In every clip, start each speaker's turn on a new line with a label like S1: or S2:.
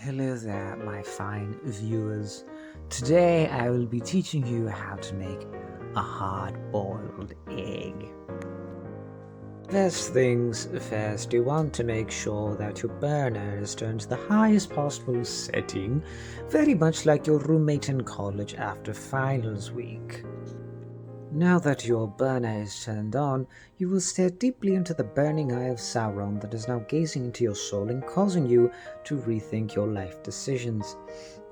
S1: Hello there, my fine viewers. Today I will be teaching you how to make a hard-boiled egg. First things first, you want to make sure that your burner is turned to the highest possible setting, very much like your roommate in college after finals week. Now that your burner is turned on, you will stare deeply into the burning eye of Sauron that is now gazing into your soul and causing you to rethink your life decisions.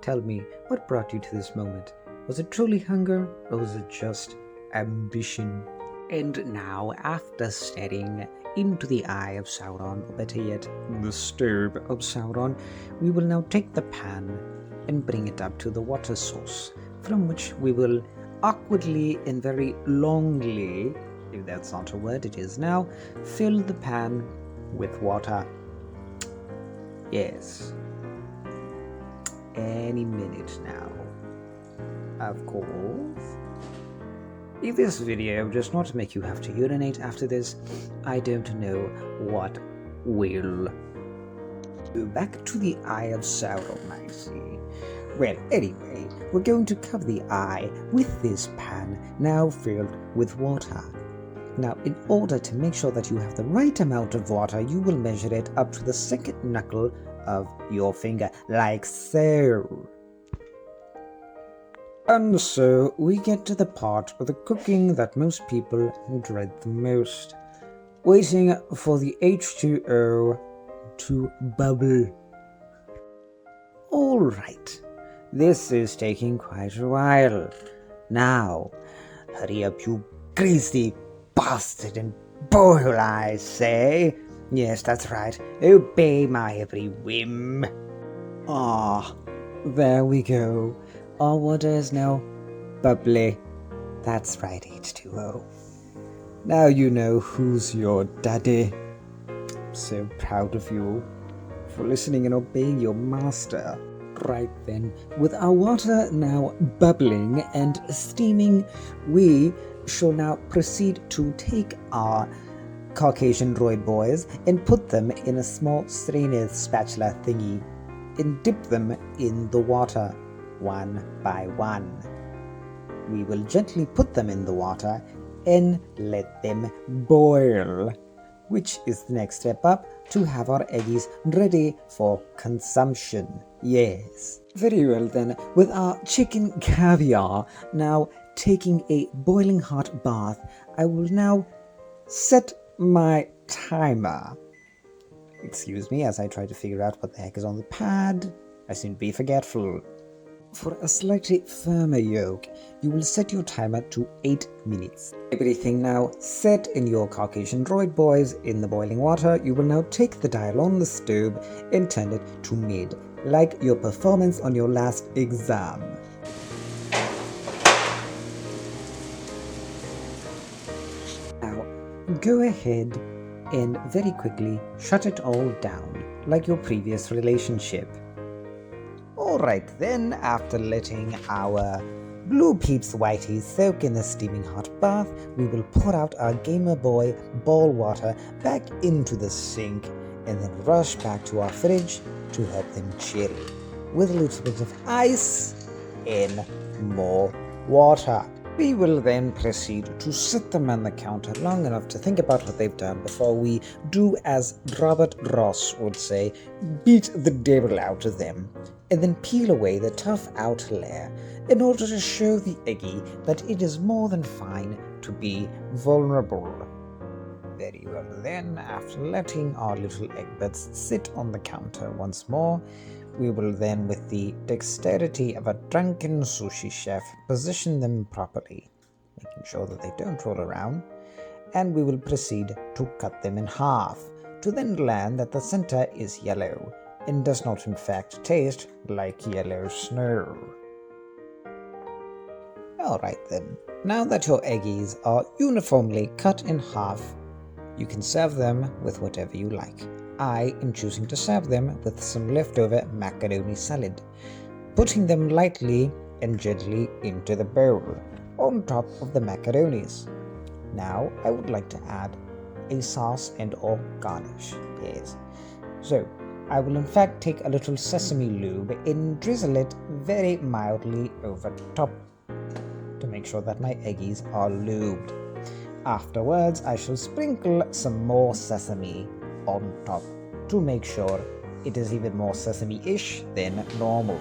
S1: Tell me, what brought you to this moment? Was it truly hunger, or was it just ambition? And now, after staring into the eye of Sauron, or better yet, the stirb of Sauron, we will now take the pan and bring it up to the water source, from which we will awkwardly and very longly, if that's not a word, it is now, fill the pan with water. Yes. Any minute now. Of course. If this video does not make you have to urinate after this, I don't know what will. Back to the eye of Sauron, I see. Well, anyway, we're going to cover the eye with this pan now filled with water. Now, in order to make sure that you have the right amount of water, you will measure it up to the second knuckle of your finger, like so. And so we get to the part of the cooking that most people dread the most. Waiting for the H2O to bubble. Alright, this is taking quite a while. Now, hurry up, you greasy bastard, and boil, I say. Yes, that's right, obey my every whim. Ah, there we go. Our water is now bubbly. That's right, H2O. Now you know who's your daddy. I'm so proud of you for listening and obeying your master. Right then, with our water now bubbling and steaming, we shall now proceed to take our Caucasian droid boys and put them in a small strainer spatula thingy and dip them in the water one by one. We will gently put them in the water and let them boil, which is the next step up to have our eggies ready for consumption. Yes. Very well then, with our chicken caviar now taking a boiling hot bath, I will now set my timer. Excuse me as I try to figure out what the heck is on the pad. I seem to be forgetful. For a slightly firmer yolk, you will set your timer to 8 minutes. Everything now set in your Caucasian droid boys in the boiling water, you will now take the dial on the stove and turn it to mid, like your performance on your last exam. Now, go ahead and very quickly shut it all down, like your previous relationship. Alright then, after letting our blue peeps whiteys soak in the steaming hot bath, we will pour out our Gamer Boy ball water back into the sink and then rush back to our fridge to help them chill, with a little bit of ice and more water. We will then proceed to sit them on the counter long enough to think about what they've done before we do as Robert Ross would say, beat the devil out of them, and then peel away the tough outer layer in order to show the eggie that it is more than fine to be vulnerable. Very well then, after letting our little egg bits sit on the counter once more, we will then, with the dexterity of a drunken sushi chef, position them properly, making sure that they don't roll around, and we will proceed to cut them in half, to then land that the center is yellow, and does not in fact taste like yellow snow. Alright then, now that your eggies are uniformly cut in half, you can serve them with whatever you like. I am choosing to serve them with some leftover macaroni salad, putting them lightly and gently into the bowl, on top of the macaronis. Now I would like to add a sauce and or garnish. Yes. So, I will in fact take a little sesame lube and drizzle it very mildly over top to make sure that my eggies are lubed. Afterwards, I shall sprinkle some more sesame on top to make sure it is even more sesame-ish than normal.